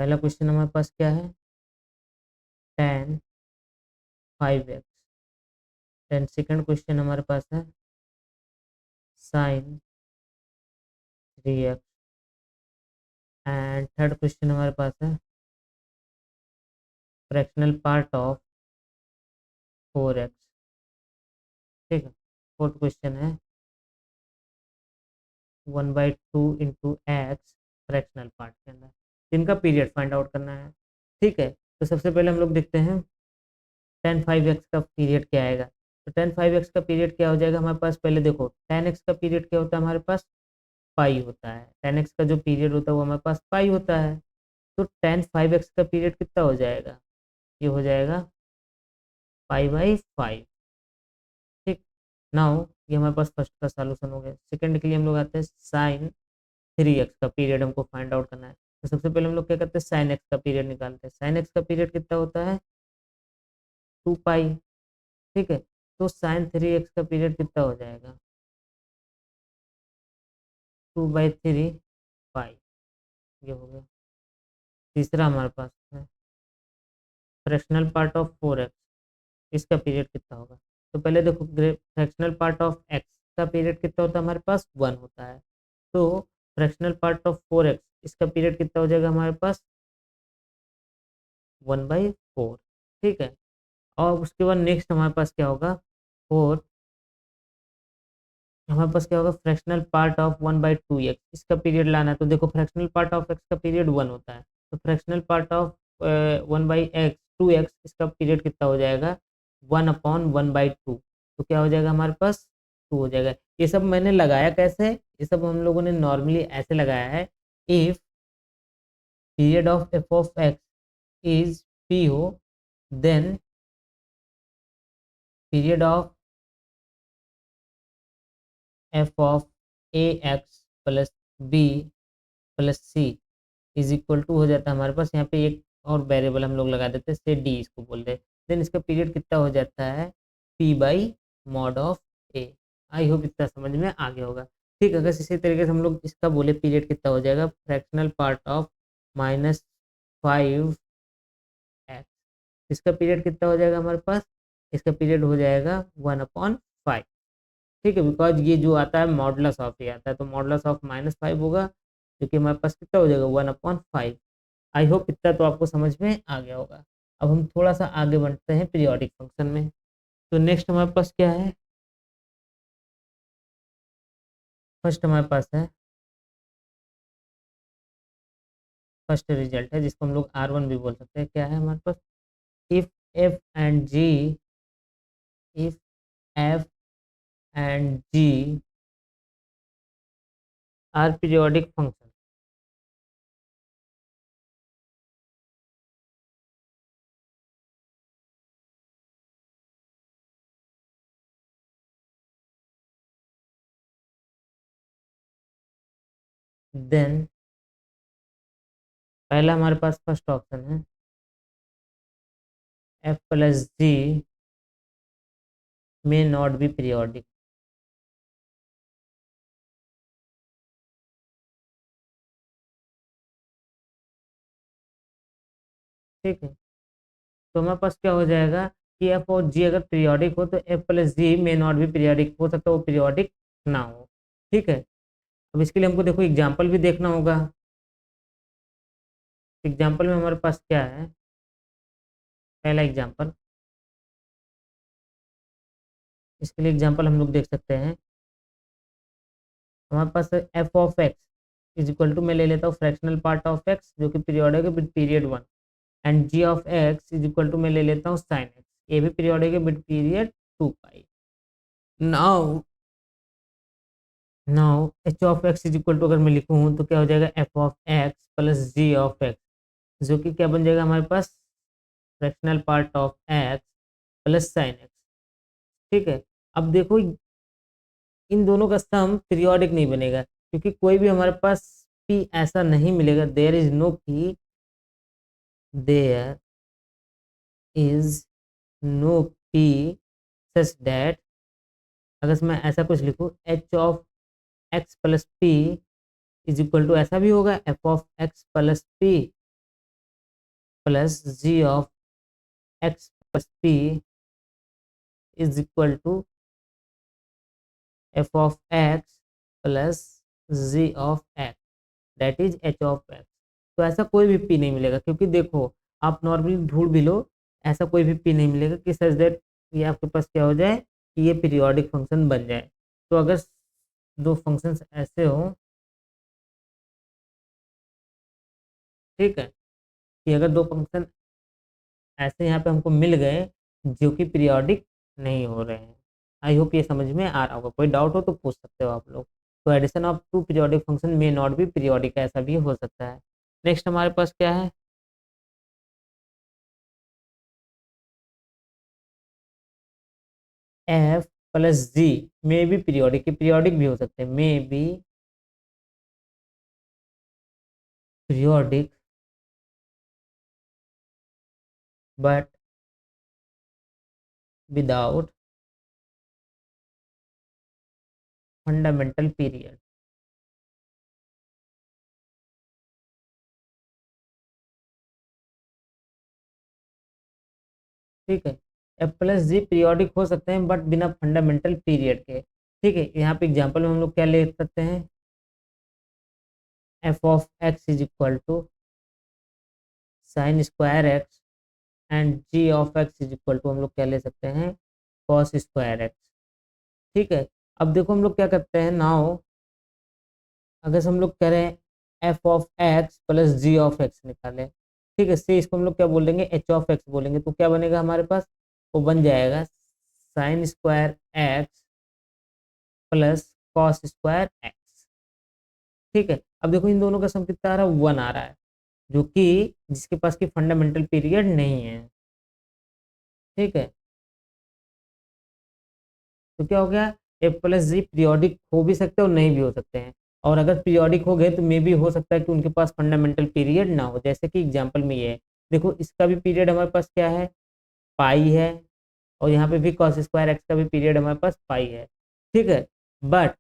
पहला क्वेश्चन हमारे पास क्या है, tan 5x। Then second question हमारे पास है sin 3x। And third question हमारे पास है फ्रैक्शनल पार्ट ऑफ 4x। ठीक है। फोर्थ क्वेश्चन है 1/2 इंटू एक्स फ्रैक्शनल पार्ट के अंदर। इनका पीरियड फाइंड आउट करना है। ठीक है, तो सबसे पहले हम लोग देखते हैं tan 5x का पीरियड क्या आएगा। तो tan 5x का पीरियड क्या हो जाएगा हमारे पास, पहले देखो tan x का पीरियड क्या होता है हमारे पास, पाई होता है। tan x का जो पीरियड होता है वो हमारे पास पाई होता है। तो tan 5x का पीरियड कितना हो जाएगा, ये हो जाएगा पाई/5। ठीक। नाउ ये हमारे पास फर्स्ट का सॉल्यूशन हो गया। सेकंड के लिए हम लोग आते हैं साइन 3x का पीरियड हमको फाइंड आउट करना है। तो सबसे पहले हम लोग क्या करते हैं, साइन एक्स का पीरियड निकालते हैं। साइन एक्स का पीरियड कितना होता है, 2 पाई। ठीक है, तो साइन 3x का पीरियड कितना हो जाएगा, 2/3 पाई। ये हो गया। तीसरा हमारे पास है फ्रैक्शनल पार्ट ऑफ 4x, इसका पीरियड कितना होगा। तो पहले देखो फ्रैक्शनल पार्ट ऑफ x का पीरियड कितना होता है हमारे पास, 1 होता है। तो फ्रैक्शनल पार्ट ऑफ 4x, इसका पीरियड कितना हो जाएगा हमारे पास, 1/4। ठीक है। और उसके बाद नेक्स्ट हमारे पास क्या होगा, फोर हमारे पास क्या होगा फ्रैक्शनल पार्ट ऑफ 1/2x, इसका पीरियड लाना है। तो देखो फ्रैक्शनल पार्ट ऑफ x का पीरियड 1 होता है। तो फ्रैक्शनल पार्ट ऑफ 1/2x, इसका पीरियड कितना हो जाएगा, 1/1/2। तो क्या हो जाएगा हमारे पास, 2 हो जाएगा। ये सब मैंने लगाया कैसे, ये सब हम लोगों ने नॉर्मली ऐसे लगाया है, if period of f(x) is p हो, then period of f(ax plus b plus c is equal to हो जाता है हमारे पास, यहाँ पे एक और वेरिएबल हम लोग लगा देते हैं, से डी इसको बोल रहे हैं। देन इसका पीरियड कितना हो जाता है, p/mod(a). आई होप इतना समझ में आ गया होगा। ठीक, अगर इसी तरीके से हम लोग इसका बोले पीरियड कितना हो जाएगा, फ्रैक्शनल पार्ट ऑफ -5x, इसका पीरियड कितना हो जाएगा हमारे पास, इसका पीरियड हो जाएगा 1/5। ठीक है, बिकॉज ये जो आता है मॉडुलस ऑफ ये आता है, तो मॉडुलस ऑफ -5 होगा, जो कि हमारे पास कितना हो जाएगा, 1/5। आई होप इतना तो आपको समझ में आ गया होगा। अब हम थोड़ा सा आगे बढ़ते हैं पीरियोडिक फंक्शन में। तो नेक्स्ट हमारे पास क्या है, फर्स्ट हमारे पास है, फर्स्ट रिजल्ट है जिसको हम लोग R1 भी बोल सकते हैं। क्या है हमारे पास, if F and G, if F and G are periodic function, then पहला हमारे पास फर्स्ट ऑप्शन है, F plus ji may not be periodic. ठीक है, तो हमारे पास क्या हो जाएगा कि एफ और जी अगर पीरियोडिक हो तो f plus ji may not भी पीरियोडिक, हो सकता है वो पीरियोडिक ना हो। ठीक है, अब इसके लिए हमको देखो एग्जाम्पल भी देखना होगा। एग्जाम्पल में हमारे पास क्या है, पहला एग्जाम्पल, इसके लिए एग्जाम्पल हम लोग देख सकते हैं। हमारे पास F of x is equal to, मैं ले लेता हूँ फ्रैक्शनल पार्ट ऑफ एक्स जो कि पीरियोडिक है with period 1, and g of x is equal to, मैं ले लेता हूँ साइन एक्स, ये भी पीरियोडिक है with period 2 pi. Now now H of x is equal to, अगर मैं लिखूँ तो क्या हो जाएगा, F of x plus ji of X, जो कि क्या बन जाएगा हमारे पास, fractional part of x plus sine X. ठीक है, अब देखो इन दोनों का सम पीरियोडिक नहीं बनेगा, क्योंकि कोई भी हमारे पास पी ऐसा नहीं मिलेगा, there is no p, there is no p such that, अगर मैं ऐसा कुछ लिखूँ, h of x plus p is equal to, ऐसा भी होगा f of x plus p plus ji of x plus p is equal to f of x plus ji of x that is h of x. तो ऐसा कोई भी P नहीं मिलेगा, क्योंकि देखो आप नॉर्मली ढूंढ भी लो, ऐसा कोई भी पी नहीं मिलेगा कि सच दैट ये आपके पास क्या हो जाए कि ये पीरियोडिक फंक्शन बन जाए। तो अगर दो फंक्शंस ऐसे हो, ठीक है, कि अगर दो फंक्शन ऐसे यहाँ पे हमको मिल गए जो कि पीरियोडिक नहीं हो रहे हैं। आई होप ये समझ में आ रहा होगा, कोई डाउट हो तो पूछ सकते हो आप लोग। तो addition of two periodic function may not be periodic, ऐसा भी हो सकता है। नेक्स्ट हमारे पास क्या है, F plus ji may be periodic, periodic भी हो सकते हैं, may be periodic but without fundamental period. ठीक है, एफ प्लस जी पीरियोडिक हो सकते हैं बट बिना फंडामेंटल पीरियड के। ठीक है, यहाँ पे एग्जांपल में हम लोग क्या ले सकते हैं, f of x is equal to sine square x and g of x is equal to हम लोग क्या ले सकते हैं, कॉस स्क्वायर एक्स। ठीक है, अब देखो हम लोग क्या करते हैं नाउ, अगर हम लोग करें f of x plus ji of x निकालें, ठीक है, से इसको हम लोग क्या बोलेंगे, एच ऑफ एक्स बोलेंगे, तो क्या बनेगा हमारे पास, वो बन जाएगा sign square x plus cos square x. ठीक है, अब देखो इन दोनों का सम कितना आ रहा है, 1 आ रहा है, जो कि जिसके पास की फंडामेंटल पीरियड नहीं है। ठीक है, तो क्या हो गया, एफ प्लस जी पीरियोडिक हो भी सकते हैं और नहीं भी हो सकते हैं, और अगर पीरियोडिक हो गए तो मे भी हो सकता है कि उनके पास फंडामेंटल पीरियड ना हो, जैसे कि एग्जांपल में ये है, देखो इसका भी पीरियड हमारे पास क्या है, पाई है, और यहाँ पे भी कॉस स्क्वायर एक्स का भी पीरियड हमारे पास पाई है। ठीक है, बट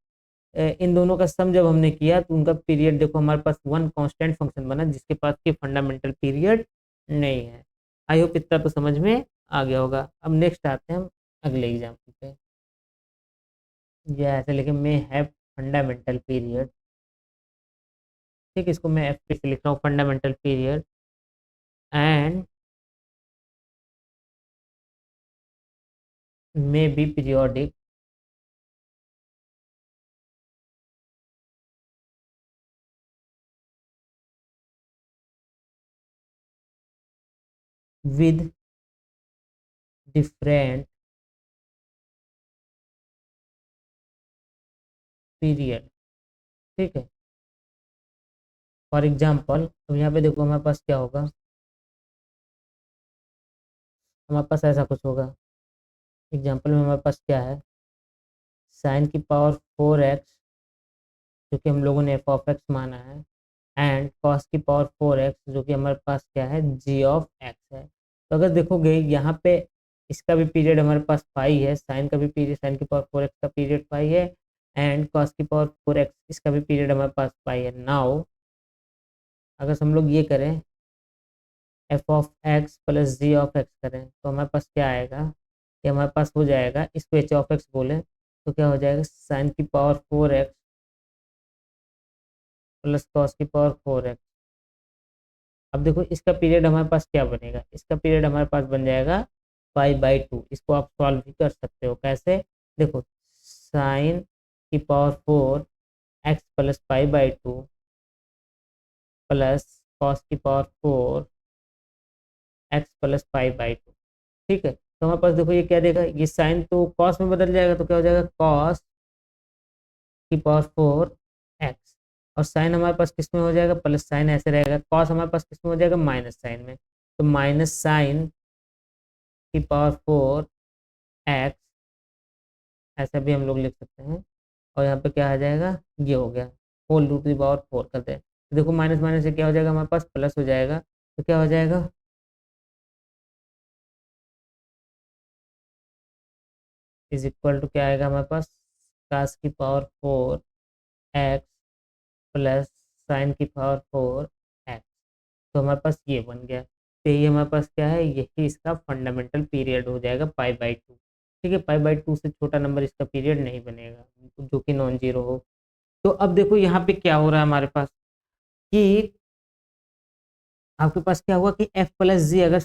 इन दोनों का सम जब हमने किया तो उनका पीरियड देखो हमारे पास वन कांस्टेंट फंक्शन बना जिसके पास की फंडामेंटल पीरियड नहीं है। आई होप इतना तो समझ में आ गया होगा। अब नेक्स्ट आते हैं हम अगले एग्जाम्पल पे। ये ऐसे लिखे मे हैव फंडामेंटल पीरियड। ठीक है, इसको मैं एफ पे से लिख रहा हूँ, fundamental period and may be periodic with different period. ठीक है, फॉर एग्जाम्पल अब यहाँ पे देखो हमारे पास क्या होगा, हमारे पास ऐसा कुछ होगा, एग्जाम्पल में हमारे पास क्या है, साइन की पावर 4x जो कि हम लोगों ने एफ ऑफ एक्स माना है, एंड कॉस की पावर 4x जो कि हमारे पास क्या है, जी ऑफ एक्स है। तो अगर देखोगे यहाँ पे इसका भी पीरियड हमारे पास पाई है, साइन का भी पीरियड, साइन की पावर 4x का पीरियड पाई है, एंड कॉस की पावर 4x इसका भी पीरियड हमारे पास पाई है। नाउ अगर हम लोग ये करें f of x plus ji of x करें तो हमारे पास क्या आएगा, ये हमारे पास हो जाएगा, इसको एच ऑफ एक्स बोले तो क्या हो जाएगा, साइन की पावर 4x प्लस कॉस की पावर 4x। अब देखो इसका पीरियड हमारे पास क्या बनेगा, इसका पीरियड हमारे पास बन जाएगा पाई/2। इसको आप सॉल्व भी कर सकते हो, कैसे, देखो साइन की पावर 4x प्लस पाई/2 प्लस कॉस की पावर 4x प्लस पाई/2। ठीक है, तो हमारे पास देखो ये क्या देगा, ये साइन तो कॉस में बदल जाएगा, तो क्या हो जाएगा कॉस की पावर 4x, और साइन हमारे पास किस में हो जाएगा, प्लस साइन ऐसे रहेगा, कॉस हमारे पास किस में हो जाएगा, माइनस साइन में, तो माइनस साइन की पावर 4x ऐसा भी हम लोग लिख सकते हैं, और यहाँ पे क्या आ जाएगा, ये हो गया होल रूट की पावर 4 करते हैं, तो देखो माइनस माइनस से क्या हो जाएगा, हमारे पास प्लस हो जाएगा, तो क्या हो जाएगा, इज इक्वल टू क्या आएगा हमारे पास, कास की पावर 4x प्लस साइन की पावर 4x। तो हमारे पास ये बन गया। तो ये हमारे पास क्या है, यही इसका फंडामेंटल पीरियड हो जाएगा π/2। ठीक है, π/2 से छोटा नंबर इसका पीरियड नहीं बनेगा जो कि नॉन जीरो हो। तो अब देखो यहाँ पे क्या हो रहा है हमारे पास कि आपके पास क्या हुआ कि f प्लस जी अगर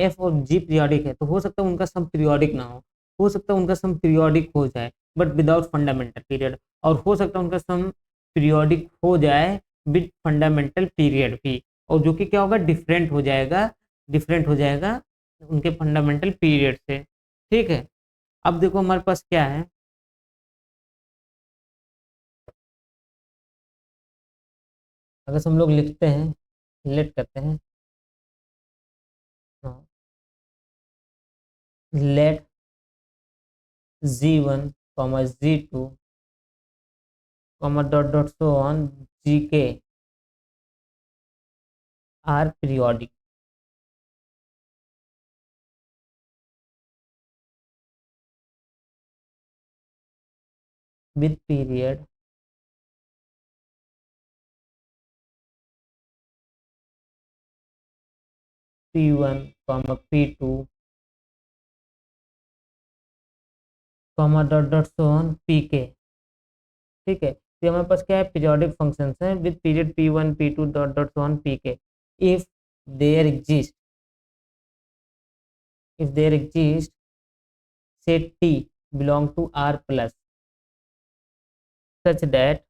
f और g पीरियोडिक है तो हो सकता है उनका सम पीरियोडिक ना हो सकता है उनका सम पीरियोडिक हो जाए बट विदाउट फंडामेंटल पीरियड, और हो सकता है उनका सम पीरियोडिक हो जाए विद फंडामेंटल पीरियड भी, और जो कि क्या होगा, डिफरेंट हो जाएगा उनके फंडामेंटल पीरियड से। ठीक है, अब देखो हमारे पास क्या है, अगर हम लोग लिखते हैं, लेट करते हैं, late z1 z2 dot dot so on gk are periodic with period p1 p2 dot dot so on pk। ठीक है, तो हमारे पास क्या है, पीरियोडिक फंक्शंस हैं with period p1 p2 dot dot so on pk if there exist if there exist say t belong to r plus such that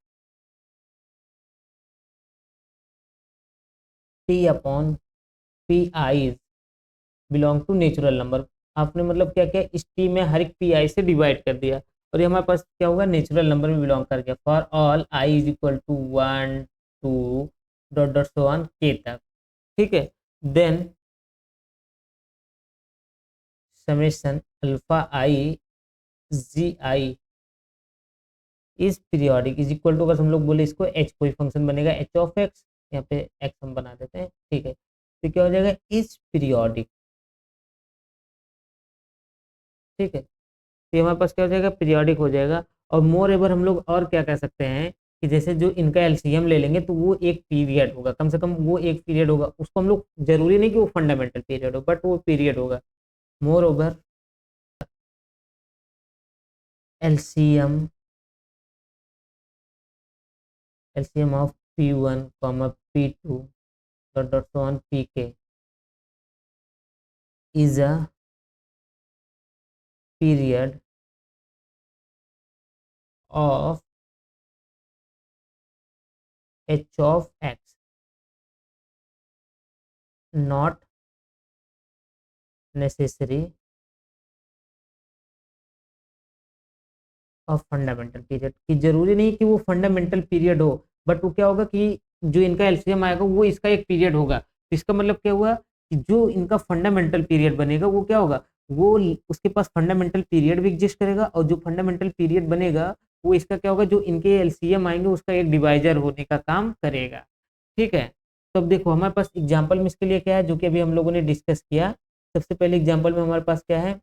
t upon pi is belong to natural number. आपने मतलब क्या किया, इस T में हर एक P I से divide कर दिया और ये हमारे पास क्या होगा, नेचुरल नंबर में बिलोंग कर गया for all i is equal to 1 2 dot dot so on के तक। ठीक है, then summation alpha i g i is periodic is equal to, अगर हम लोग बोले इसको एच, कोई फंक्शन बनेगा एच ऑफ एक्स, यहाँ पे एक्स हम बना देते हैं। ठीक है, तो क्या हो जाएगा, इज पीरियोडिक। ठीक है, तो हमारे पास क्या हो जाएगा, पीरियोडिक हो जाएगा। और मोर एवर हम लोग और क्या कह सकते हैं कि जैसे जो इनका एलसीएम ले लेंगे तो वो एक पीरियड होगा, कम से कम वो एक पीरियड होगा, उसको हम लोग जरूरी नहीं कि वो फंडामेंटल पीरियड हो बट वो पीरियड होगा। More over LCM LCM of p1 p2 dot dot so on pk is a period of h of x not necessary of fundamental period, कि जरूरी नहीं कि वो फंडामेंटल पीरियड हो बट वो क्या होगा कि जो इनका एलसीएम आएगा वो इसका एक पीरियड होगा। तो इसका मतलब क्या हुआ कि जो इनका फंडामेंटल पीरियड बनेगा वो क्या होगा, वो उसके पास फंडामेंटल पीरियड भी एग्जिस्ट करेगा और जो फंडामेंटल पीरियड बनेगा वो इसका क्या होगा, जो इनके एलसीएम आएंगे उसका एक डिवाइजर होने का काम करेगा। ठीक है, तो अब देखो हमारे पास एग्जाम्पल में इसके लिए क्या है जो कि अभी हम लोगों ने डिस्कस किया। सबसे पहले एग्जाम्पल में हमारे पास क्या है,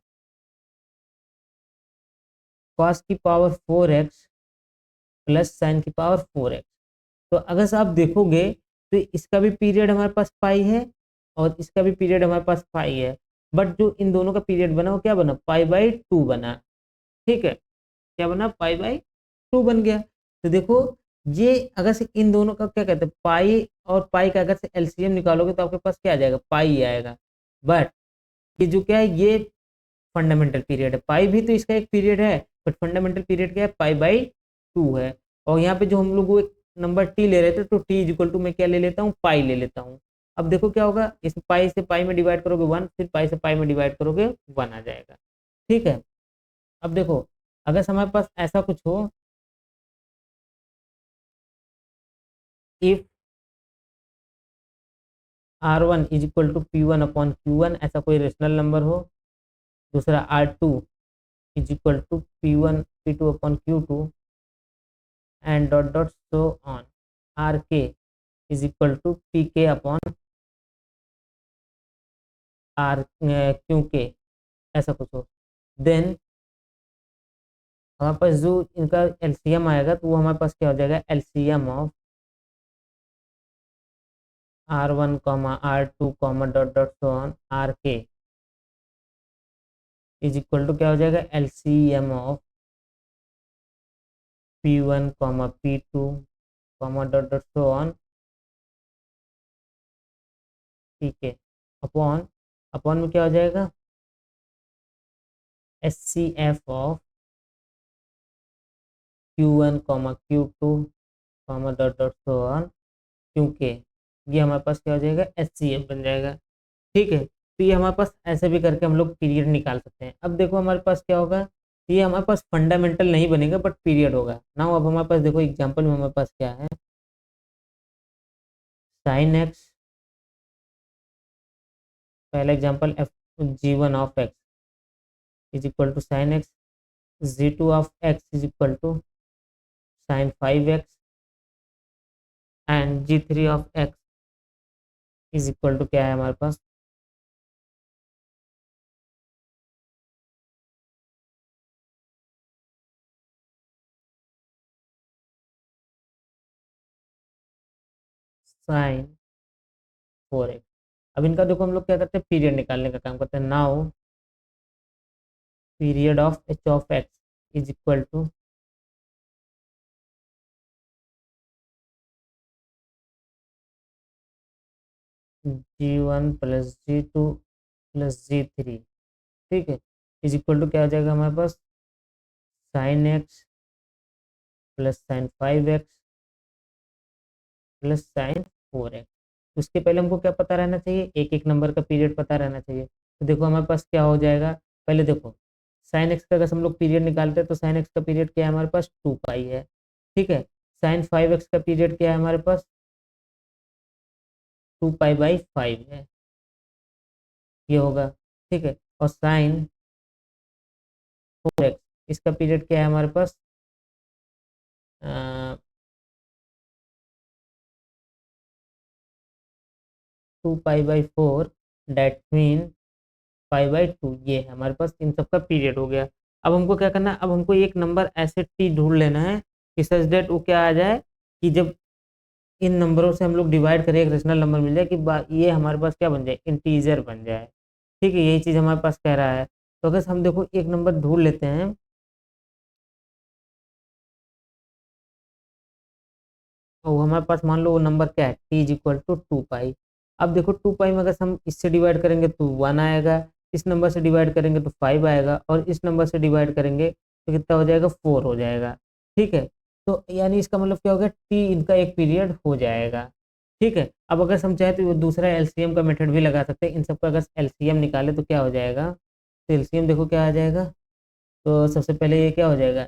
कॉस की पावर 4x प्लस साइन की पावर 4x। तो अगर से आप देखोगे तो इसका भी पीरियड हमारे पास पाई है और इसका भी पीरियड हमारे पास पाई है, बट जो इन दोनों का पीरियड बना वो क्या बना, π/2 बना। ठीक है, क्या बना, π/2 बन गया। तो देखो ये अगर से इन दोनों का क्या कहते हैं, पाई और पाई का अगर से एलसीएम निकालोगे तो आपके पास क्या आ जाएगा, पाई आएगा। बट ये जो क्या है, ये फंडामेंटल पीरियड है, पाई भी तो इसका एक पीरियड है बट फंडामेंटल पीरियड क्या है, π/2 है। और यहाँ पे जो हम लोग एक नंबर टी ले रहे थे तो टी इज इक्वल टू मैं क्या ले लेता हूँ, पाई ले लेता हूँ। अब देखो क्या होगा, इस पाई से पाई में डिवाइड करोगे 1, फिर पाई से पाई में डिवाइड करोगे 1 आ जाएगा। ठीक है, अब देखो अगर हमारे पास ऐसा कुछ हो, if r1 is equal to p1 upon q1, ऐसा कोई रेशनल नंबर हो। दूसरा r2 is equal to p1 p2 upon q2 and dot dot so on, rk is equal to pk upon r q k, ऐसा कुछ हो। Then हमारे पास जो इनका एलसीएम आएगा तो वो हमारे पास क्या हो जाएगा, LCM of R1 comma R2 comma dot dot so on RK is equal to क्या हो जाएगा, LCM of P1 comma P2 comma dot dot so on, ठीक है, अपॉन अपॉन में क्या हो जाएगा, HCF of Q1 comma Q2 comma dot dot so on, क्योंकि ये हमारे पास क्या हो जाएगा, HCF बन जाएगा। ठीक है, तो ये हमारे पास ऐसे भी करके हम लोग पीरियड निकाल सकते हैं। अब देखो हमारे पास क्या होगा, ये हमारे पास फंडामेंटल नहीं बनेगा बट पीरियड होगा ना। अब हमारे पास देखो एग्जांपल में हमारे पास क्या है, साइन एक्स, पहला example f G1 of x is equal to sine x, G2 of x is equal to sine 5x and G3 of x is equal to क्या है हमारे पास, साइन 4x। अब इनका देखो हम लोग क्या करते हैं, पीरियड निकालने का काम करते हैं। Now period of h of x is equal to G1 plus G2 plus G3, ठीक है, इज इक्वल टू क्या हो जाएगा हमारे पास, sine X plus sine 5x plus sine 4x। उसके पहले हमको क्या पता रहना चाहिए, एक एक नंबर का पीरियड पता रहना चाहिए। तो देखो हमारे पास क्या हो जाएगा, पहले देखो साइन एक्स का अगर हम लोग पीरियड निकालते हैं तो साइन एक्स का पीरियड क्या है हमारे पास, 2 पाई है। ठीक है, साइन 5x का पीरियड क्या है हमारे पास, 2 पाई/5 है, ये होगा। ठीक है, और साइन 4x इसका पीरियड क्या है हमारे पास, 2 पाई/4, डेट मीन पाई/2, ये है हमारे पास इन सब का पीरियड हो गया। अब हमको क्या करना है, अब हमको एक नंबर ऐसे टी ढूंढ लेना है कि सच डेट वो क्या आ जाए, कि जब इन नंबरों से हम लोग डिवाइड करें एक रेशनल नंबर मिल जाए, कि ये हमारे पास क्या बन जाए, इंटीजर बन जाए। ठीक है, यही चीज़ हमारे पास कह रहा है। तो अगर हम देखो एक नंबर ढूंढ लेते हैं, और हमारे पास मान लो वो नंबर क्या है, टी इज इक्वल टू 2 पाई। अब देखो 2 पाई में अगर हम इससे डिवाइड करेंगे तो 1 आएगा, इस नंबर से डिवाइड करेंगे तो 5 आएगा, और इस नंबर से डिवाइड करेंगे तो कितना हो जाएगा, 4 हो जाएगा। ठीक है, तो यानी इसका मतलब क्या हो गया, टी इनका एक पीरियड हो जाएगा। ठीक है, अब अगर हम चाहे तो वो दूसरा एलसीएम का मेथड भी लगा सकते हैं। इन सबका अगर एलसीएम निकाले तो क्या हो जाएगा, तो एलसीएम देखो क्या आ जाएगा, तो सबसे पहले ये क्या हो जाएगा,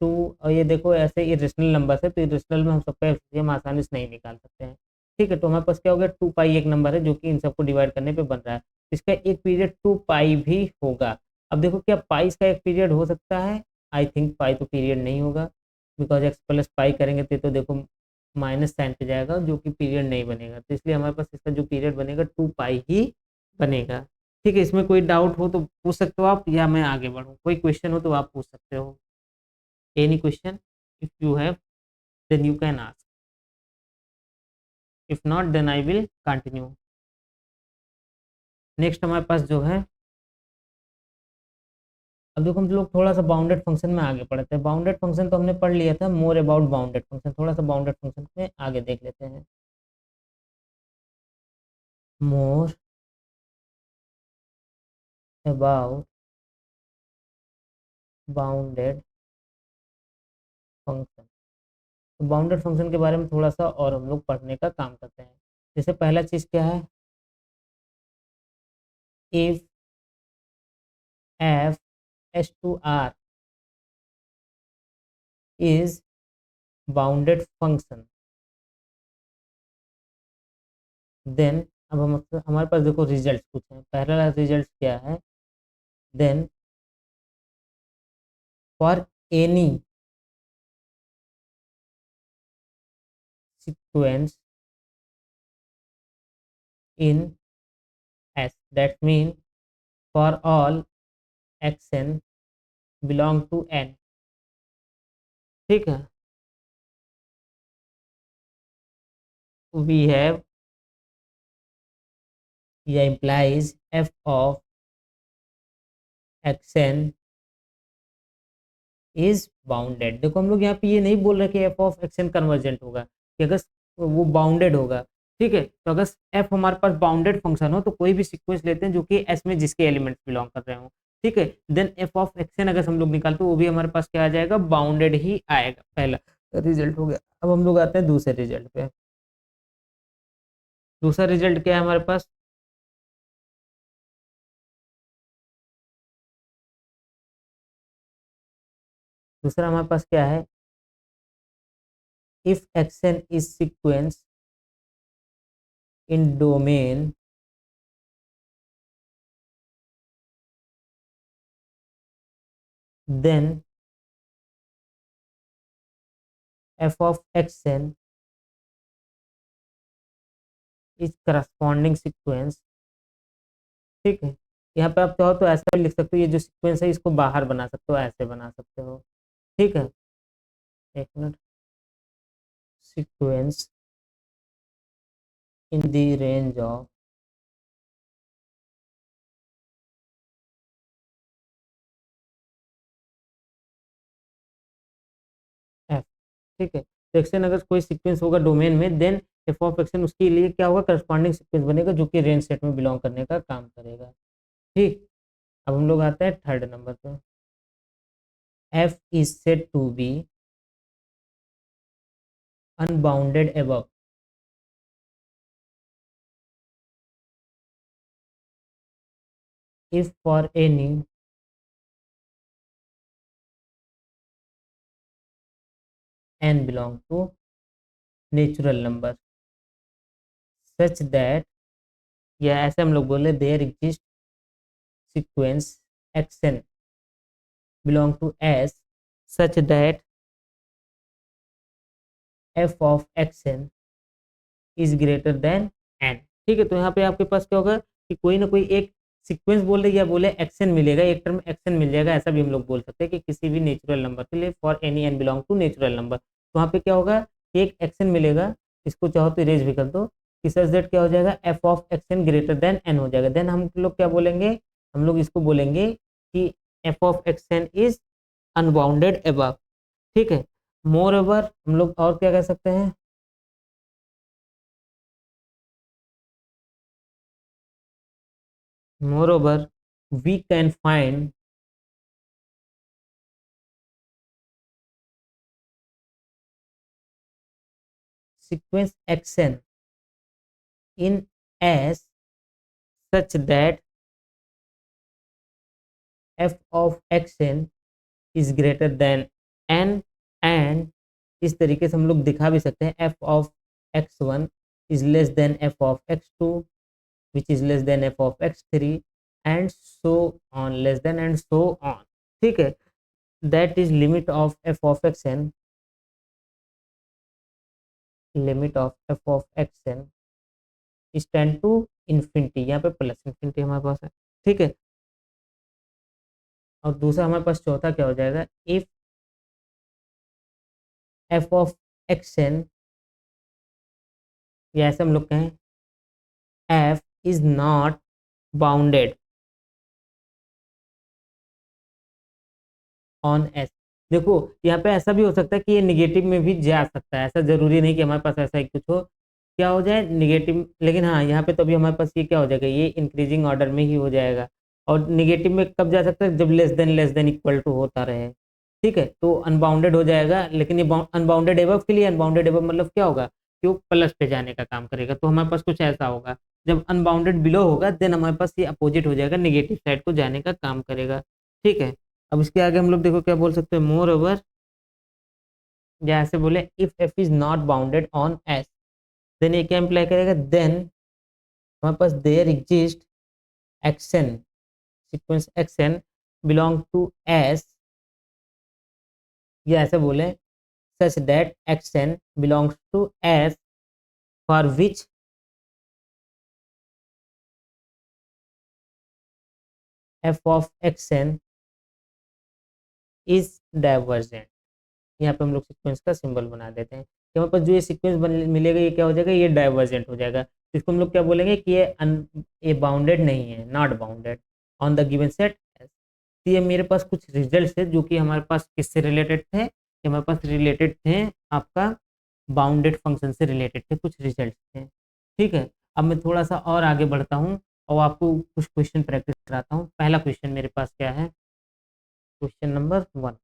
2, और ये देखो ऐसे इरेशनल नंबर है तो इरेशनल में हम सबका एलसीएम आसानी से नहीं निकाल सकते हैं। ठीक है, तो हमारे पास क्या हो गया, 2 पाई एक नंबर है जो कि इन सबको डिवाइड करने पे बन रहा है। इसका एक पीरियड 2 पाई भी होगा। अब देखो क्या पाई इसका एक पीरियड हो सकता है, आई थिंक पाई तो पीरियड नहीं होगा, बिकॉज एक्स प्लस पाई करेंगे तो देखो माइनस साइन पे जाएगा जो कि पीरियड नहीं बनेगा। तो इसलिए हमारे पास इसका जो पीरियड बनेगा 2 पाई ही बनेगा। ठीक है, इसमें कोई डाउट हो तो पूछ सकते हो आप, या मैं आगे बढ़ूँ, कोई क्वेश्चन हो तो आप पूछ सकते हो। Any question if you have, then you can ask. If not, then I will continue. Next हमारे पास जो है, अब देखो हम लोग थोड़ा सा बाउंडेड फंक्शन में आगे पढ़ते हैं। बाउंडेड फंक्शन तो हमने पढ़ लिया था, मोर अबाउट बाउंडेड फंक्शन, थोड़ा सा बाउंडेड फंक्शन में आगे देख लेते हैं। More about bounded function. तो बाउंडेड फंक्शन के बारे में थोड़ा सा और हम लोग पढ़ने का काम करते हैं। जैसे पहला चीज क्या है, if f S2R is bounded function, then अब हम हमारे पास देखो रिजल्ट कुछ है। पहला रिजल्ट क्या है, then for any sequence in s, that mean for all x n belong to n। ठीक है, वी हैव या implies f of x n is bounded. देखो हम लोग यहाँ पे ये नहीं बोल रहे कि f of x n convergent होगा, कि अगर वो बाउंडेड होगा, ठीक है। तो अगर एफ हमारे पास बाउंडेड फंक्शन हो तो कोई भी सीक्वेंस लेते हैं जो कि एस में जिसके एलिमेंट्स बिलोंग कर रहे हो, ठीक है, then f of x n अगर हम लोग निकालते हैं वो भी हमारे पास क्या आ जाएगा, बाउंडेड ही आएगा। पहला रिजल्ट हो गया। अब हम लोग आते हैं दूसरे रिजल्ट पे। दूसरा रिजल्ट क्या है हमारे पास, दूसरा हमारे पास क्या है, if x n is sequence in domain then f of xn is corresponding sequence, ठीक है। यहाँ पे आप चाहो तो ऐसा भी लिख सकते हो, ये जो सीक्वेंस है इसको बाहर बना सकते हो, ऐसे बना सकते हो, ठीक है। एक minute, sequence in the range of f, ठीक है। तो एक्शन अगर कोई सीक्वेंस होगा डोमेन में, देन एफ ऑफ एक्शन उसके लिए क्या होगा, करस्पॉन्डिंग सीक्वेंस बनेगा जो कि रेंज सेट में बिलोंग करने का काम करेगा, ठीक। अब हम लोग आते हैं थर्ड नंबर पे। f is said to be unbounded above if for any n belong to natural number such that, या ऐसे हम लोग बोले there exist sequence x n belong to S such that f of x n is greater than n, ठीक है। तो यहाँ पे आपके पास क्या होगा कि कोई ना कोई एक सीक्वेंस बोल रहे या बोले एक्शन मिलेगा, एक टर्म एक्शन मिल जाएगा, ऐसा भी हम लोग बोल सकते हैं कि किसी भी नेचुरल नंबर के लिए for any n belong to natural number, तो वहाँ पे क्या होगा, एक एक्शन मिलेगा, इसको चाहो तो इरेज भी कर दो, कि सच दैट क्या हो जाएगा, F of x n greater than n हो जाएगा। देन हम लोग क्या बोलेंगे, हम लोग इसको बोलेंगे कि f of x n is unbounded above, ठीक है। मोर ओवर हम लोग और क्या कह सकते हैं, moreover we can find sequence xn in S such that f of xn is greater than n, and इस तरीके से हम लोग दिखा भी सकते हैं f of x1 is less than f of x2 which is less than f of x3 and so on, less than and so on, ठीक है। that is limit of f of xn, limit of f of xn is tend to infinity, यहाँ पे plus infinity हमारे पास है, ठीक है। और दूसरा हमारे पास चौथा क्या हो जाएगा, if f of x n, या ऐसे हम लोग कहें f is not bounded on S. देखो यहाँ पे ऐसा भी हो सकता है कि ये निगेटिव में भी जा सकता है, ऐसा जरूरी नहीं कि हमारे पास ऐसा ही कुछ हो, क्या हो जाए निगेटिव, लेकिन हाँ यहाँ पे तो अभी हमारे पास ये क्या हो जाएगा, ये इंक्रीजिंग ऑर्डर में ही हो जाएगा। और निगेटिव में कब जा सकता है, जब लेस देन इक्वल टू होता रहे, ठीक है। तो अनबाउंडेड हो जाएगा, लेकिन ये अनबाउंडेड एबव के लिए, अनबाउंडेड एबव मतलब क्या होगा कि वो प्लस पे जाने का काम करेगा, तो हमारे पास कुछ ऐसा होगा। जब अनबाउंडेड बिलो होगा देन हमारे पास ये अपोजिट हो जाएगा, निगेटिव साइड को जाने का काम करेगा, ठीक है। अब इसके आगे हम लोग देखो क्या बोल सकते हैं, मोर ओवर, या ऐसे बोले if F is not bounded on S, then ये क्या इंप्लाई करेगा, देन हमारे पास there exist x n sequence x n belong to S, या ऐसे बोले such that x n belongs to S for which F of x n is divergent. यहाँ पे हम लोग सीक्वेंस का सिंबल बना देते हैं कि हमारे पास जो ये सीक्वेंस मिलेगा ये क्या हो जाएगा, ये डाइवर्जेंट हो जाएगा, तो इसको हम लोग क्या बोलेंगे कि ये बाउंडेड नहीं है, not bounded on the given set S. तो ये मेरे पास कुछ रिजल्ट है जो कि हमारे पास किससे रिलेटेड थे, कि हमारे पास रिलेटेड थे आपका बाउंडेड फंक्शन से रिलेटेड थे, कुछ रिजल्ट थे। ठीक है, अब मैं थोड़ा सा और आगे बढ़ता हूँ और आपको कुछ क्वेश्चन प्रैक्टिस कराता हूँ। पहला क्वेश्चन मेरे पास क्या है, क्वेश्चन नंबर 1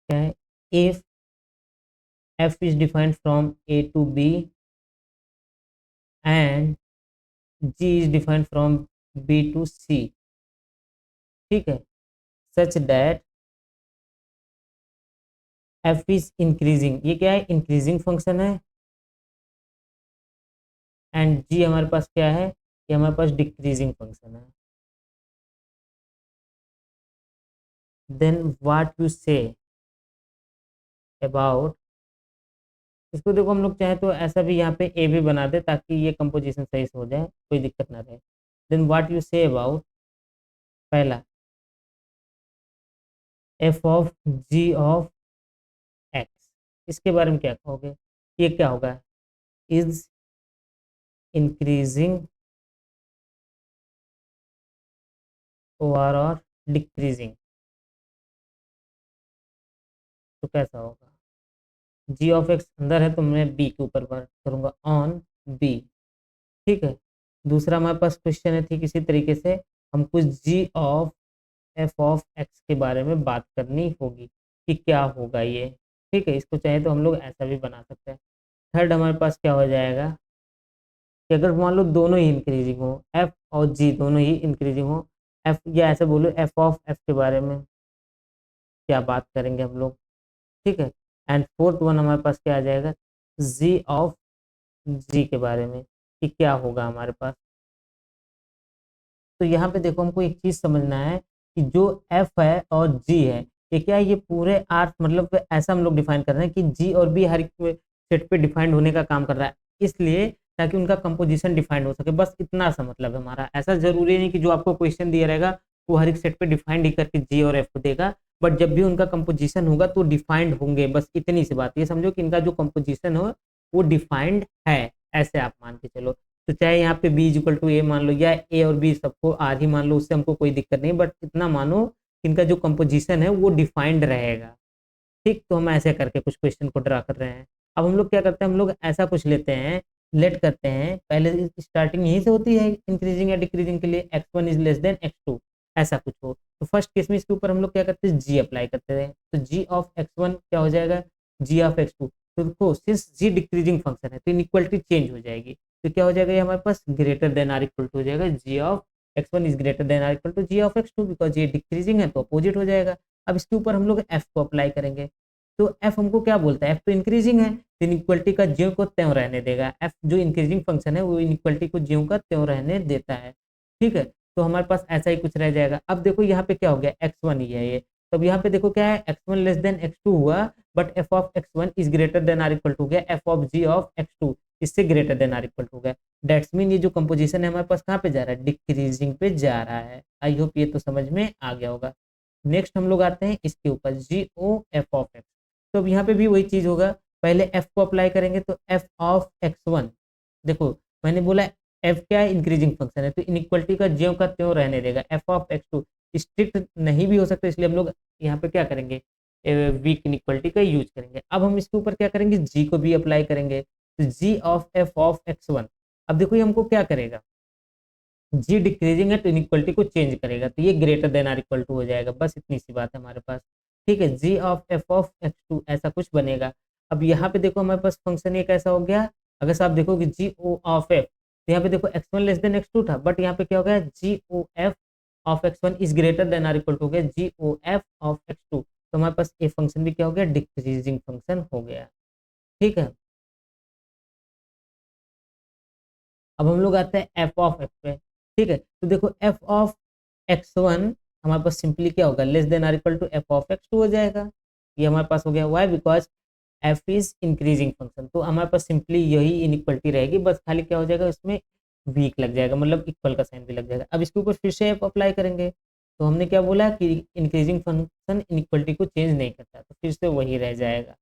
क्या है, if f is defined from a to b and g is defined from b to c, ठीक है, such that f is increasing, ये क्या है, इंक्रीजिंग फंक्शन है, एंड g हमारे पास क्या है, ये हमारे पास डिक्रीजिंग फंक्शन है, then what you say about, इसको देखो हम लोग चाहे तो ऐसा भी यहाँ पे ए भी बना दे ताकि ये कंपोजिशन सही से हो जाए, कोई दिक्कत ना रहे। Then what you say about पहला F of G of X, इसके बारे में क्या कहोगे, ये क्या होगा, इज इंक्रीजिंग और डिक्रीजिंग, तो कैसा होगा, जी ऑफ एक्स अंदर है तो मैं बी के ऊपर वर्क करूंगा ऑन बी, ठीक है। दूसरा हमारे पास क्वेश्चन है ठीक इसी तरीके से, हमको जी ऑफ एफ ऑफ एक्स के बारे में बात करनी होगी कि क्या होगा ये, ठीक है। इसको चाहे तो हम लोग ऐसा भी बना सकते हैं। थर्ड हमारे पास क्या हो जाएगा कि अगर मान लो दोनों ही इंक्रीजिंग हो, एफ और जी दोनों ही इंक्रीजिंग हो, एफ या ऐसे बोलो एफ ऑफ एफ के बारे में क्या बात करेंगे हम लोग, ठीक है। एंड फोर्थ वन हमारे पास क्या आ जाएगा, जी ऑफ जी के बारे में कि क्या होगा हमारे पास। तो यहाँ पे देखो हमको एक चीज समझना है कि जो एफ है और जी है ये क्या है, ये पूरे आर मतलब ऐसा हम लोग डिफाइन कर रहे हैं कि जी और बी हर एक सेट पे डिफाइंड होने का काम कर रहा है, इसलिए ताकि उनका कंपोजिशन डिफाइंड हो सके, बस इतना सा मतलब है हमारा। ऐसा जरूरी नहीं कि जो आपको क्वेश्चन दिया रहेगा वो हर एक सेट पे डिफाइंड ही करके जी और एफ को देगा, बट जब भी उनका कंपोजिशन होगा तो डिफाइंड होंगे, बस इतनी सी बात। ये समझो कि इनका जो कंपोजिशन हो वो डिफाइंड है, ऐसे आप मान के चलो। तो चाहे यहाँ पे बी इक्वल टू ए मान लो या ए और बी सबको आर ही मान लो, उससे हमको कोई दिक्कत नहीं, बट इतना मानो कि इनका जो कंपोजिशन है वो डिफाइंड रहेगा, ठीक। तो हम ऐसे करके कुछ क्वेश्चन को ड्रा कर रहे हैं। अब हम लोग क्या करते हैं, हम लोग ऐसा कुछ लेते हैं, लेट करते हैं, पहले स्टार्टिंग यहीं से होती है इंक्रीजिंग या डिक्रीजिंग के लिए, x1 is less than x2 ऐसा कुछ हो, तो फर्स्ट केस में इसके ऊपर हम लोग क्या करते हैं, जी अप्लाई करते हैं। तो जी ऑफ x1 क्या हो जाएगा, जी ऑफ x2, तो देखो सिंस जी डिक्रीजिंग फंक्शन है तो इनइक्वालिटी चेंज हो जाएगी, तो क्या हो जाएगा ये हमारे पास greater than or equal to हो जाएगा, G of x1 is greater than or equal to G of x2, because ये डिक्रीजिंग है तो अपोजिट हो जाएगा। अब इसके ऊपर हम लोग एफ को अप्लाई करेंगे, तो एफ हमको क्या बोलता है, एफ तो इंक्रीजिंग है तो इनइक्वालिटी का ज्यों को त्यों रहने देगा, एफ जो इंक्रीजिंग फंक्शन है वो इनइक्वालिटी को ज्यों का त्यों रहने देता है, ठीक है। तो हमारे पास ऐसा ही कुछ रह जाएगा। अब देखो यहाँ पे क्या हो गया, x1 ही है ये, तब यहाँ पे देखो क्या है, x1 लेस देन x2 हुआ, but f of x1 is greater than or equal to गया f of g of x2 इससे greater than or equal to गया। डेट्स मीन ये जो कंपोजिशन है हमारे पास कहाँ पे जा रहा है, डिक्रीजिंग पे जा रहा है। आई होप ये तो समझ में आ गया होगा। नेक्स्ट हम लोग आते हैं इसके ऊपर जी ओ एफ ऑफ एक्स, तो अब यहाँ पे भी वही चीज होगा, पहले f को अप्लाई करेंगे तो f ऑफ x1, देखो मैंने बोला f क्या है, इंक्रीजिंग फंक्शन है तो इनइक्वालिटी का ज्यों का त्यों रहने देगा, f ऑफ x2 स्ट्रिक्ट नहीं भी हो सकता, इसलिए हम लोग यहाँ पे क्या करेंगे, वीक इनइक्वालिटी का यूज करेंगे। अब हम इसके ऊपर क्या करेंगे, g को भी अप्लाई करेंगे, तो g of f of x1, अब देखो ये हमको क्या करेगा, जी डिक्रीजिंग है तो इनइक्वालिटी को चेंज करेगा, तो ये greater than or equal to हो जाएगा, बस इतनी सी बात है हमारे पास, ठीक है। जी ऑफ एफ ऑफ x2 ऐसा कुछ बनेगा। अब यहाँ पे देखो हमारे पास फंक्शन ये कैसा हो गया, अगर आप देखोगे जी ओ ऑफ एफ, तो यहाँ पे देखो x1 लेस देन x2 था, बट यहाँ पे क्या हो गया, G O F of x1 is greater than or equal to हो गया G O F of x2, तो हमारे पास ये फंक्शन भी क्या हो गया, डिक्रीजिंग फंक्शन हो गया, ठीक है। अब हम लोग आते हैं एफ ऑफ एक्स पे, ठीक है। तो देखो एफ ऑफ x1 हमारे पास सिंपली क्या होगा, less than or equal to f of x2 हो जाएगा, ये हमारे पास हो गया, why because f is increasing function, तो हमारे पास सिंपली यही इनइक्वलिटी रहेगी, बस खाली क्या हो जाएगा उसमें वीक लग जाएगा, मतलब इक्वल का साइन भी लग जाएगा। अब इसके ऊपर फिर से एफ अप्लाई करेंगे, तो हमने क्या बोला कि इंक्रीजिंग फंक्शन इनइक्वलिटी को चेंज नहीं करता, तो फिर से वही रह जाएगा,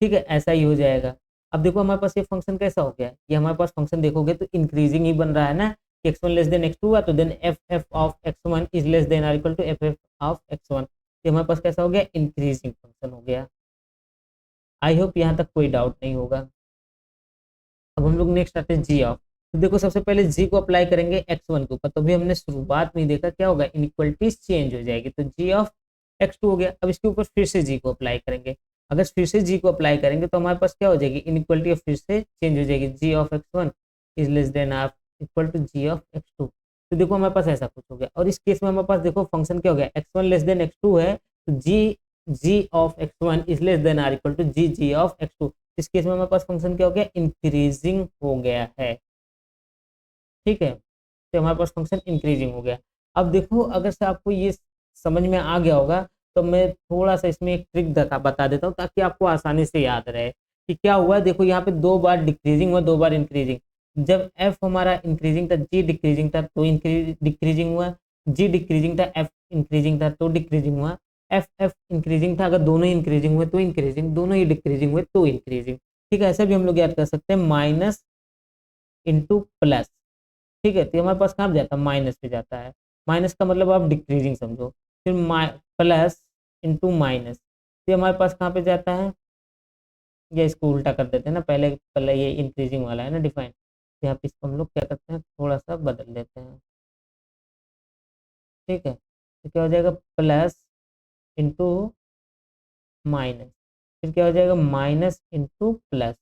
ठीक है, ऐसा ही हो जाएगा। अब देखो हमारे पास ये फंक्शन कैसा हो गया, ये हमारे पास फंक्शन देखोगे तो इंक्रीजिंग ही बन रहा है ना, कि x one less than x two हुआ तो then f f of x one is less than or equal to f f of x one, ये हमारे पास कैसा हो गया, इंक्रीजिंग फंक्शन हो गया। आई होप यहाँ तक कोई डाउट नहीं होगा। अब हम लोग नेक्स्ट आते हैं जी ऑफ। तो देखो सबसे पहले जी को अप्लाई करेंगे एक्स वन के ऊपर, तो भी हमने शुरुआत में ही देखा क्या होगा, इनइक्वलिटीज चेंज हो जाएगी, तो जी ऑफ एक्स टू हो गया। अब इसके ऊपर फिर से जी को अप्लाई करेंगे, अगर फिर से जी को अप्लाई करेंगे तो हमारे पास क्या हो जाएगी, इनइक्वलिटी फिर से चेंज हो जाएगी, G of x one is less than or equal to G of X two. तो देखो हमारे पास ऐसा कुछ हो गया, और इस केस में हमारे पास देखो फंक्शन क्या हो गया, X one less than x two है, तो G of x one is less than or equal to G of X two. इस केस में हमारे पास फंक्शन क्या हो गया, इंक्रीजिंग हो गया है। ठीक है, तो हमारे पास फंक्शन इंक्रीजिंग हो गया। अब देखो अगर से आपको ये समझ में आ गया होगा, तो मैं थोड़ा सा इसमें एक ट्रिक बता देता हूँ ताकि आपको आसानी से याद रहे कि क्या हुआ। देखो यहाँ पे 2 बार डिक्रीजिंग हुआ, 2 बार इंक्रीजिंग। जब एफ हमारा इंक्रीजिंग था, जी डिक्रीजिंग था तो डिक्रीजिंग हुआ, जी डिक्रीजिंग था, एफ इंक्रीजिंग था तो डिक्रीजिंग हुआ, एफ एफ इंक्रीजिंग था, अगर दोनों ही इंक्रीजिंग हुए तो इंक्रीजिंग, दोनों ही डिक्रीजिंग हुए तो इंक्रीजिंग। ठीक है, ऐसा भी हम लोग याद कर सकते हैं, माइनस इंटू प्लस। ठीक है, तो हमारे पास कहाँ जाता है, माइनस पे जाता है, माइनस का मतलब आप डिक्रीजिंग समझो, फिर प्लस इंटू माइनस, तो हमारे पास कहाँ पे जाता है, या इसको उल्टा कर देते हैं ना, पहले पहले ये इंक्रीजिंग वाला है ना डिफाइन, यहाँ पे इसको हम लोग क्या करते हैं, थोड़ा सा बदल देते हैं। ठीक है, तो क्या हो जाएगा, प्लस इंटू माइनस, फिर क्या हो जाएगा, माइनस इंटू प्लस।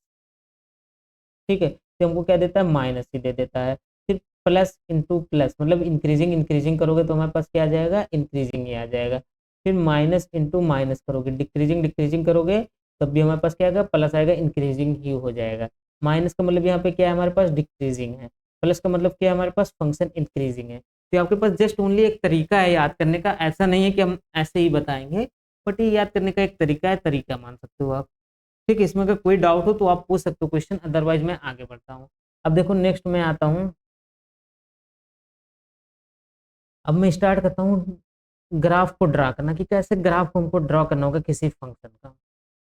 ठीक है, तो हमको क्या देता है, माइनस ही दे देता है। फिर प्लस इंटू प्लस, मतलब इंक्रीजिंग इंक्रीजिंग करोगे तो हमारे पास क्या आ जाएगा, इंक्रीजिंग ही आ जाएगा। फिर माइनस इंटू माइनस करोगे, डिक्रीजिंग डिक्रीजिंग करोगे तब भी हमारे पास क्या आएगा, प्लस आएगा, इंक्रीजिंग ही हो जाएगा। माइनस का मतलब यहाँ पे क्या है, हमारे पास डिक्रीजिंग है, प्लस का मतलब क्या है, हमारे पास फंक्शन इंक्रीजिंग है। तो आपके पास जस्ट ओनली एक तरीका है याद करने का, ऐसा नहीं है कि हम ऐसे ही बताएंगे, बट ये याद करने का एक तरीका है, तरीका मान सकते हो आप। ठीक है, इसमें अगर कोई डाउट हो तो आप पूछ सकते हो क्वेश्चन, अदरवाइज मैं आगे बढ़ता हूँ। अब देखो नेक्स्ट में आता हूँ, अब मैं स्टार्ट करता हूँ ग्राफ को ड्रा करना, कि कैसे ग्राफ को हमको ड्रॉ करना होगा किसी फंक्शन का।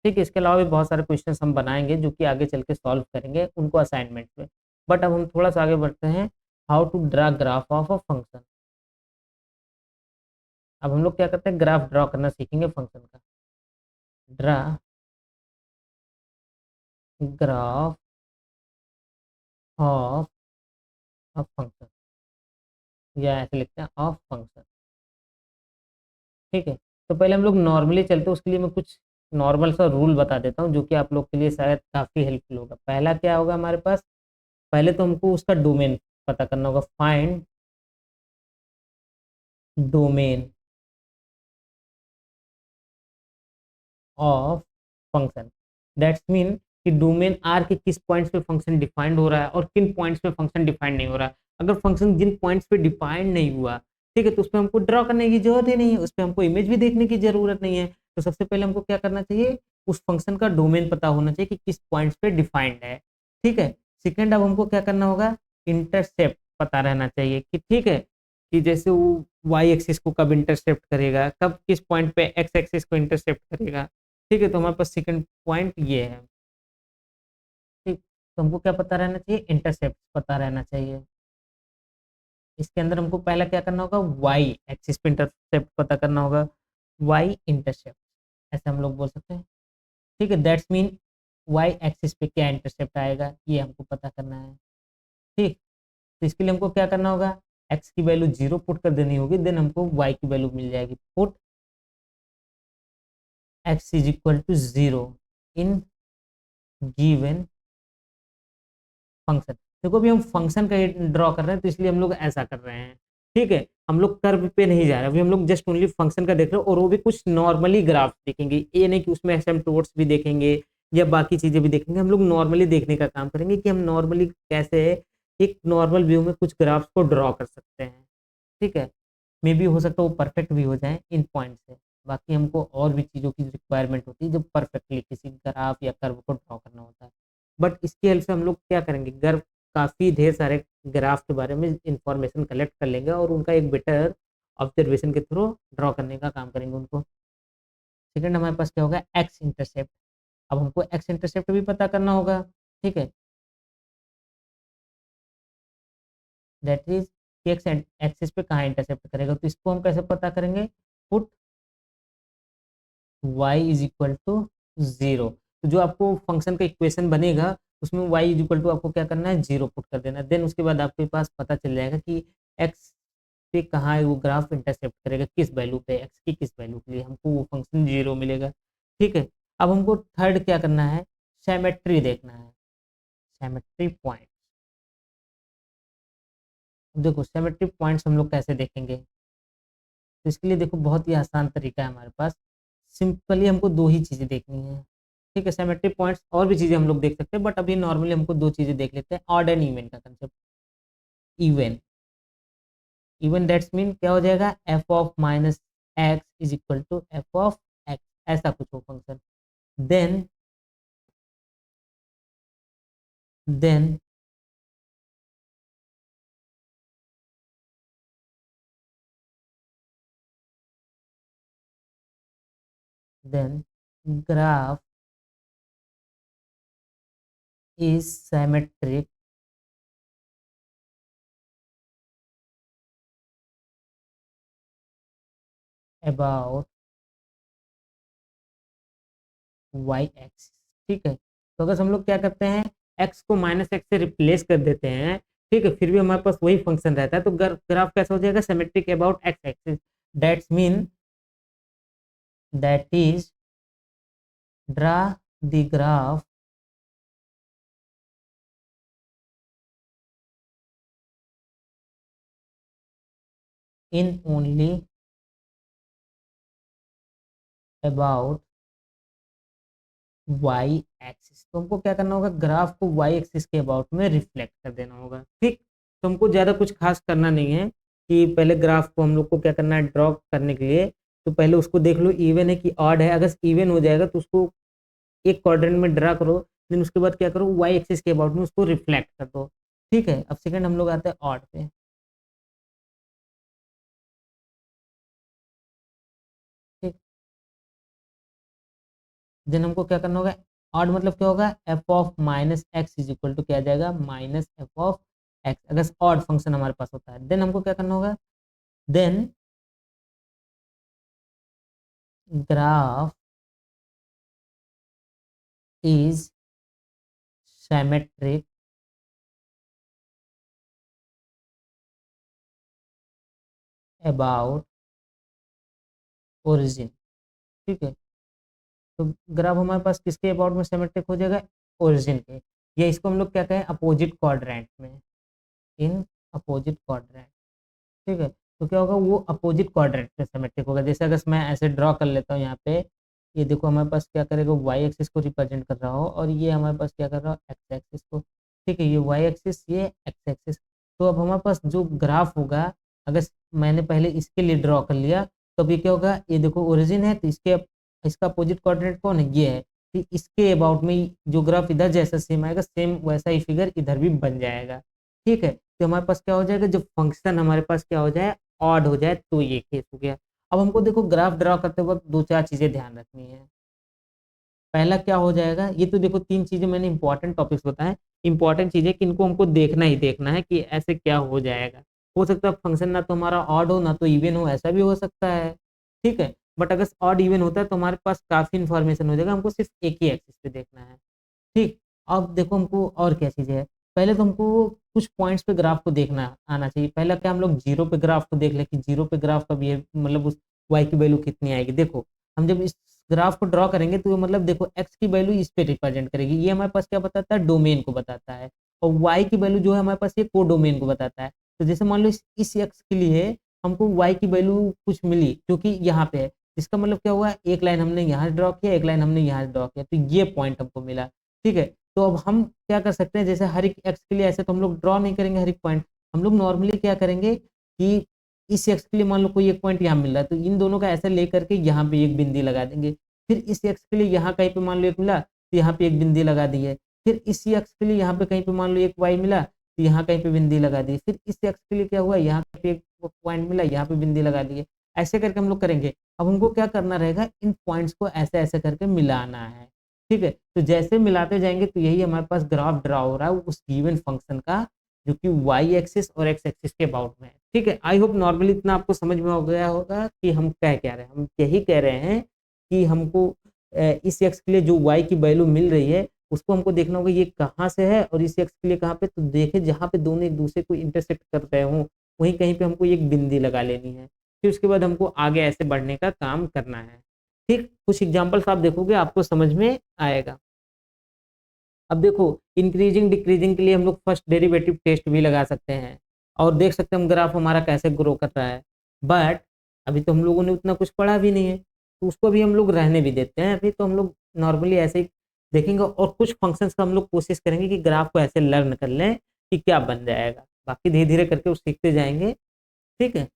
ठीक है, इसके अलावा भी बहुत सारे क्वेश्चन हम बनाएंगे जो कि आगे चल के सॉल्व करेंगे उनको असाइनमेंट में। बट अब हम थोड़ा सा आगे बढ़ते हैं, how to draw graph of a function. अब हम लोग क्या करते हैं, ग्राफ ड्रॉ करना सीखेंगे फंक्शन का। Draw graph of a function, या ऐसे लिखते हैं ऑफ फंक्शन। ठीक है, तो पहले हम लोग नॉर्मली चलते हैं, उसके लिए मैं कुछ नॉर्मल सा रूल बता देता हूँ जो कि आप लोग के लिए शायद काफ़ी हेल्पफुल होगा। पहला क्या होगा हमारे पास, पहले तो हमको उसका डोमेन पता करना होगा, find domain of function. That's mean कि डोमेन आर के किस पॉइंट्स पे फंक्शन डिफाइंड हो रहा है और किन पॉइंट्स पे फंक्शन डिफाइंड नहीं हो रहा है। अगर फंक्शन जिन पॉइंट्स पे डिफाइंड नहीं हुआ, ठीक है, तो उस पर हमको ड्रॉ करने की जरूरत ही नहीं है, उस पर हमको इमेज भी देखने की जरूरत नहीं है। तो सबसे पहले हमको क्या करना चाहिए, उस फंक्शन का डोमेन पता होना चाहिए कि किस पॉइंट्स पे डिफाइंड है। ठीक है, सेकेंड अब हमको क्या करना होगा, इंटरसेप्ट पता रहना चाहिए, कि ठीक है, कि जैसे वो वाई एक्सिस को कब इंटरसेप्ट करेगा, कब किस पॉइंट पे एक्स एक्सिस को इंटरसेप्ट करेगा। ठीक है, तो हमारे पास सेकंड पॉइंट ये है। ठीक, तो हमको क्या पता रहना चाहिए, इंटरसेप्ट पता रहना चाहिए। इसके अंदर हमको पहला क्या करना होगा, वाई एक्सिस पे इंटरसेप्ट पता करना होगा, वाई इंटरसेप्ट, ऐसे हम लोग बोल सकते हैं। ठीक है, दैट्स मीन वाई एक्सिस पे क्या इंटरसेप्ट आएगा ये हमको पता करना है। ठीक, तो इसके लिए हमको क्या करना होगा, एक्स की वैल्यू 0 पुट कर देनी होगी, देन हमको वाई की वैल्यू मिल जाएगी। Put x is equal to 0 in given function. देखो अभी हम फंक्शन का ड्रॉ कर रहे हैं तो इसलिए हम लोग ऐसा कर रहे हैं। ठीक है, हम लोग कर्व पे नहीं जा रहे, अभी हम लोग जस्ट ओनली फंक्शन का देख रहे हैं, और वो भी कुछ नॉर्मली ग्राफ देखेंगे, ये नहीं कि उसमें एसिम्पटोट्स भी देखेंगे या बाकी चीजें भी देखेंगे। हम लोग नॉर्मली देखने का काम करेंगे कि हम नॉर्मली कैसे एक नॉर्मल व्यू में कुछ ग्राफ्स को ड्रॉ कर सकते हैं। ठीक है, मे बी हो सकता है वो परफेक्ट भी हो जाए इन पॉइंट से, बाकी हमको और भी चीज़ों की रिक्वायरमेंट होती है जब परफेक्टली किसी ग्राफ या कर्व को ड्रॉ करना होता है। बट इसकी हेल्प से हम लोग क्या करेंगे, गर्व काफ़ी ढेर सारे ग्राफ के बारे में इंफॉर्मेशन कलेक्ट कर लेंगे और उनका एक बेटर ऑब्जर्वेशन के थ्रू ड्रॉ करने का काम करेंगे उनको। सेकेंड हमारे पास क्या होगा, एक्स इंटरसेप्ट। अब हमको एक्स इंटरसेप्ट भी पता करना होगा, ठीक है, दैट इज एक्स एक्सिस पे कहाँ इंटरसेप्ट करेगा, तो इसको हम कैसे पता करेंगे, put y is equal to 0। तो जो आपको फंक्शन का इक्वेशन बनेगा उसमें y इज इक्वल टू आपको क्या करना है, 0 पुट कर देना, देन उसके बाद आपके पास पता चल जाएगा कि x पे कहाँ है वो ग्राफ इंटरसेप्ट करेगा, किस वैल्यू पे, x की किस वैल्यू के लिए हमको वो फंक्शन 0 मिलेगा। ठीक है, अब हमको थर्ड क्या करना है, सिमेट्री देखना है, सिमेट्री पॉइंट। देखो सिमेट्री पॉइंट्स हम लोग कैसे देखेंगे, तो इसके लिए देखो बहुत ही आसान तरीका है हमारे पास, सिंपली हमको दो ही चीज़ें देखनी है। ठीक है, सिमेट्री पॉइंट्स और भी चीज़ें हम लोग देख सकते हैं, बट अभी नॉर्मली हमको दो चीज़ें देख लेते हैं, ऑड एंड इवन का कंसेप्ट। इवन, इवन दैट्स मीन क्या हो जाएगा, F of minus x is equal to f of x, ऐसा कुछ हो function. Then then then graph is symmetric about y x. ठीक है, तो अगर हम लोग क्या करते हैं, एक्स को माइनस एक्स से रिप्लेस कर देते हैं, ठीक है, फिर भी हमारे पास वही फंक्शन रहता है, तो ग्राफ कैसा हो जाएगा, symmetric about x axis, that's mean that is draw the graph in only about y axis. तो हमको क्या करना होगा, ग्राफ को वाई एक्सिस के अबाउट में रिफ्लेक्ट कर देना होगा। ठीक, तो हमको ज़्यादा कुछ खास करना नहीं है कि पहले ग्राफ को हम लोग को क्या करना है, ड्रॉ करने के लिए तो पहले उसको देख लो इवन है कि ऑड है, अगर इवन हो जाएगा तो उसको एक क्वाड्रेंट में ड्रा करो, देन उसके बाद क्या करो, वाई एक्सिस के अबाउट में उसको रिफ्लेक्ट कर दो। ठीक है, अब सेकंड हम लोग आते हैं ऑड पे। ठीक, देन हमको क्या करना होगा, ऑड मतलब क्या होगा, f of minus x is equal to क्या आ जाएगा, माइनस एफ ऑफ एक्स, अगर ऑड फंक्शन हमारे पास होता है। देन हमको क्या करना होगा, then graph is symmetric about origin. ठीक है, तो ग्राफ हमारे पास किसके अबाउट में सिमेट्रिक हो जाएगा, ओरिजिन के, या इसको हम लोग क्या कहें, अपोजिट क्वाड्रेंट में, इन अपोजिट क्वाड्रेंट। ठीक है, तो क्या होगा, वो अपोजिट क्वाड्रेंट में सिमेट्रिक होगा। जैसे अगर मैं ऐसे ड्रॉ कर लेता हूँ यहाँ पे, ये देखो हमारे पास क्या करेगा, वाई एक्सिस को रिप्रेजेंट कर रहा हो और ये हमारे पास क्या कर रहा हो, एक्स एक्सिस को। ठीक है, ये वाई एक्सिस, ये एक्स एक्सिस। तो अब हमारे पास जो ग्राफ होगा, अगर मैंने पहले इसके लिए ड्रॉ कर लिया, तो अब ये क्या होगा, ये देखो ओरिजिन है, तो इसका अपोजिट क्वाड्रेंट कौन है, ये है। तो इसके अबाउट में जो ग्राफ इधर जैसा सेम आएगा, सेम वैसा ही फिगर इधर भी बन जाएगा। ठीक है, तो हमारे पास क्या हो जाएगा, जब फंक्शन हमारे पास क्या हो जाए, ऑड हो जाए, तो ये केस हो गया। अब हमको देखो ग्राफ ड्रा करते वक्त दो चार चीजें ध्यान रखनी है। पहला क्या हो जाएगा, ये तो देखो तीन चीजें मैंने इंपॉर्टेंट टॉपिक्स बताए, इंपॉर्टेंट चीजें कि इनको हमको देखना ही देखना है कि ऐसे क्या हो जाएगा। हो सकता है फंक्शन ना तो हमारा ऑड हो ना तो इवन हो, ऐसा भी हो सकता है। ठीक है, बट अगर ऑड इवन होता है तो हमारे पास काफी इंफॉर्मेशन हो जाएगा, हमको सिर्फ एक ही एक्सिस पे देखना है। ठीक, अब देखो हमको और क्या चीज़ें है, पहले तो हमको कुछ पॉइंट्स पे ग्राफ को देखना आना चाहिए। पहला क्या, हम लोग जीरो पे ग्राफ को देख ले कि जीरो पे ग्राफ का बिहेव, मतलब उस वाई की वैल्यू कितनी आएगी। देखो हम जब इस ग्राफ को ड्रॉ करेंगे तो मतलब देखो एक्स की वैल्यू इस पे रिप्रेजेंट करेगी, ये हमारे पास क्या बताता है, डोमेन को बताता है, और वाई की वैल्यू जो है हमारे पास ये को डोमेन को बताता है। तो जैसे मान लो इस एक्स के लिए हमको वाई की वैल्यू कुछ मिली जो कि यहाँ पे है, इसका मतलब क्या हुआ, एक लाइन हमने यहाँ ड्रॉ किया, एक लाइन हमने यहाँ ड्रॉ किया, तो ये पॉइंट हमको मिला। ठीक है, तो अब हम क्या कर सकते हैं, जैसे हर एक एक्स के लिए ऐसे तो हम लोग ड्रॉ नहीं करेंगे हर एक पॉइंट, हम लोग नॉर्मली क्या करेंगे कि इस एक्स के लिए मान लो कोई एक पॉइंट यहाँ मिल रहा है, तो इन दोनों का ऐसे लेकर के यहाँ पे एक बिंदी लगा देंगे। फिर इस एक्स के लिए यहाँ कहीं पे मान लो एक मिला तो यहाँ पे एक बिंदी लगा दी है। फिर इस एक्स के लिए यहाँ पे कहीं पे मान लो एक वाई मिला तो यहाँ कहीं पे बिंदी लगा दी। फिर इस एक्स के लिए क्या हुआ, यहाँ पे एक पॉइंट मिला, यहाँ पे बिंदी लगा दी है। ऐसे करके हम लोग करेंगे। अब हमको क्या करना रहेगा, इन पॉइंट्स को ऐसे ऐसे करके मिलाना है। ठीक है। तो जैसे मिलाते जाएंगे तो यही हमारे पास ग्राफ ड्रा हो रहा है उस गिवन फंक्शन का, जो कि वाई एक्सिस और एक्स एक्सिस के अबाउट में है। ठीक है, आई होप नॉर्मली इतना आपको समझ में हो गया होगा कि हम कह क्या रहे हैं। हम यही कह रहे हैं कि हमको इस एक्स के लिए जो वाई की वैल्यू मिल रही है उसको हमको देखना होगा ये कहाँ से है और इस एक्स के लिए कहाँ पे। तो देखे जहाँ पे दोनों एक दूसरे को इंटरसेक्ट कर रहे हो वहीं कहीं पे हमको एक बिंदी लगा लेनी है, फिर उसके बाद हमको आगे ऐसे बढ़ने का काम करना है। ठीक, कुछ एग्जांपल्स आप देखोगे आपको समझ में आएगा। अब देखो, इंक्रीजिंग डिक्रीजिंग के लिए हम लोग फर्स्ट डेरिवेटिव टेस्ट भी लगा सकते हैं और देख सकते हैं हम ग्राफ हमारा कैसे ग्रो कर रहा है। बट अभी तो हम लोगों ने उतना कुछ पढ़ा भी नहीं है, तो उसको भी हम लोग रहने भी देते हैं। अभी तो हम लोग नॉर्मली ऐसे ही देखेंगे और कुछ फंक्शंस का हम लोग कोशिश करेंगे कि ग्राफ को ऐसे लर्न कर लें कि क्या बन जाएगा। बाकी धीरे धीरे करके वो सीखते जाएंगे। ठीक है।